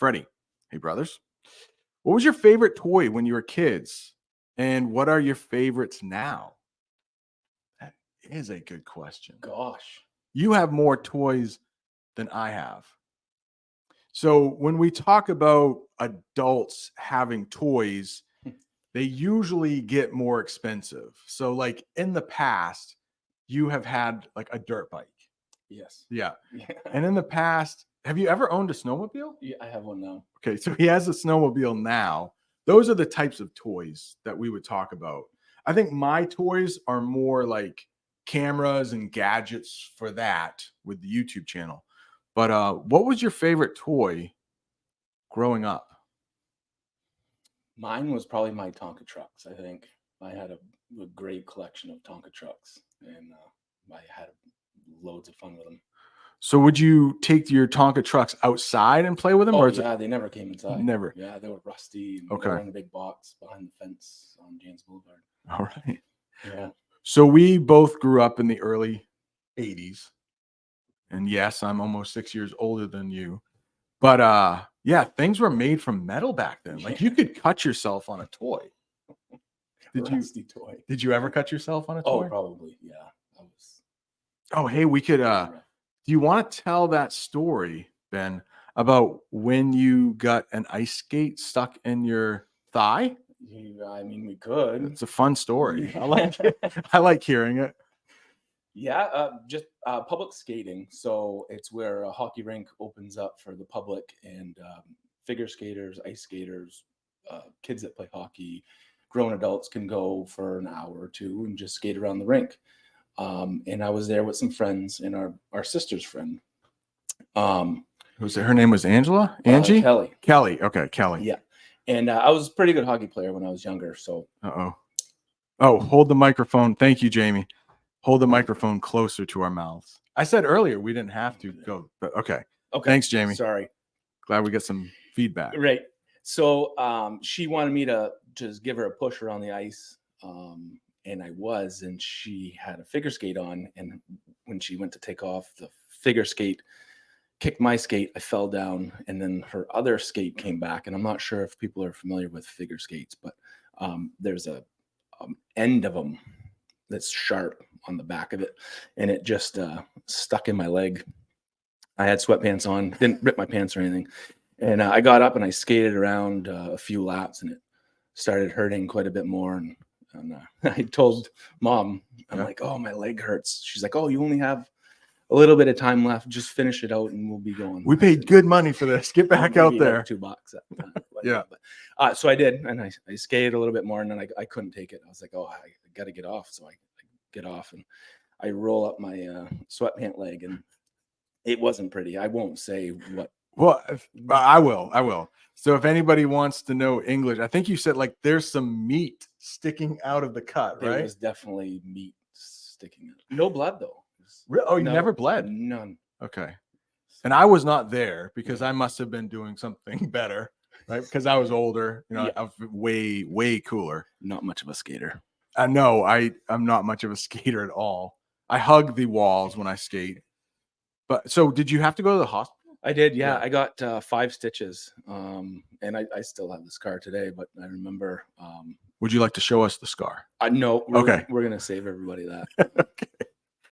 Freddie. Hey, brothers. What was your favorite toy when you were kids? And what are your favorites now? That is a good question. Gosh. You have more toys than I have. So when we talk about adults having toys, they usually get more expensive. So like in the past, you have had like a dirt bike. Yes. Yeah. Yeah. And in the past, have you ever owned a snowmobile? Yeah, I have one now. Okay, so he has a snowmobile now. Those are the types of toys that we would talk about. I think my toys are more like cameras and gadgets for that with the YouTube channel. But what was your favorite toy growing up? Mine was probably my Tonka trucks. I think I had a great collection of Tonka trucks, and I had loads of fun with them. So would you take your Tonka trucks outside and play with them? Oh or is yeah, they never came inside. Never. Yeah, they were rusty. And Okay. They were in a big box behind the fence on James Boulevard. All right. Yeah. So we both grew up in the early 80s. And yes, I'm almost 6 years older than you. But yeah, things were made from metal back then. Like you could cut yourself on a toy. Rusty toy. Did you ever cut yourself on a Oh, toy? probably. Yeah. I was. Oh, hey, we could rough. do you want to tell that story, Ben, about when you got an ice skate stuck in your thigh? Yeah, I mean, we could. It's a fun story. I like hearing it. Yeah, just public skating. So it's where a hockey rink opens up for the public, and figure skaters, ice skaters, kids that play hockey, grown adults can go for an hour or two and just skate around the rink. And I was there with some friends and our sister's friend. Who's it? Her name was Angela? Angie? Kelly. Kelly. Okay, Kelly. Yeah. And I was a pretty good hockey player when I was younger. So. Oh, hold the microphone. Thank you, Jamie. Hold the microphone closer to our mouths. I said earlier we didn't have to go, but okay. Okay. Thanks, Jamie. Sorry. Glad we get some feedback. Right. So she wanted me to just give her a push around the ice. And I was, and she had a figure skate on. And when she went to take off, the figure skate kicked my skate. I fell down, and then her other skate came back. And I'm not sure if people are familiar with figure skates, but there's a end of them that's sharp on the back of it, and it just stuck in my leg. I had sweatpants on, didn't rip my pants or anything, and I got up and I skated around a few laps, and it started hurting quite a bit more. And I told Mom, I'm like, "Oh, my leg hurts." She's like, "Oh, you only have a little bit of time left. Just finish it out, and we'll be going." We paid good money for this. Get back out there. Like $2 at the time. Yeah. But, so I did, and I skated a little bit more, and then I couldn't take it. I was like, "Oh, I got to get off." So I get off, and I roll up my sweatpant leg, and it wasn't pretty. I won't say what. Well, I will. So if anybody wants to know English, I think you said like there's some meat sticking out of the cut, right? There was definitely meat sticking out. No blood though. Oh, you never bled? None. Okay. And I was not there because I must have been doing something better, right? Because I was older, I was way cooler. Not much of a skater. No, I'm not much of a skater at all. I hug the walls when I skate. But so did you have to go to the hospital? I did, yeah. I got 5 stitches, and I still have the scar today. But I remember. Would you like to show us the scar? No. Okay. We're gonna save everybody that. Okay.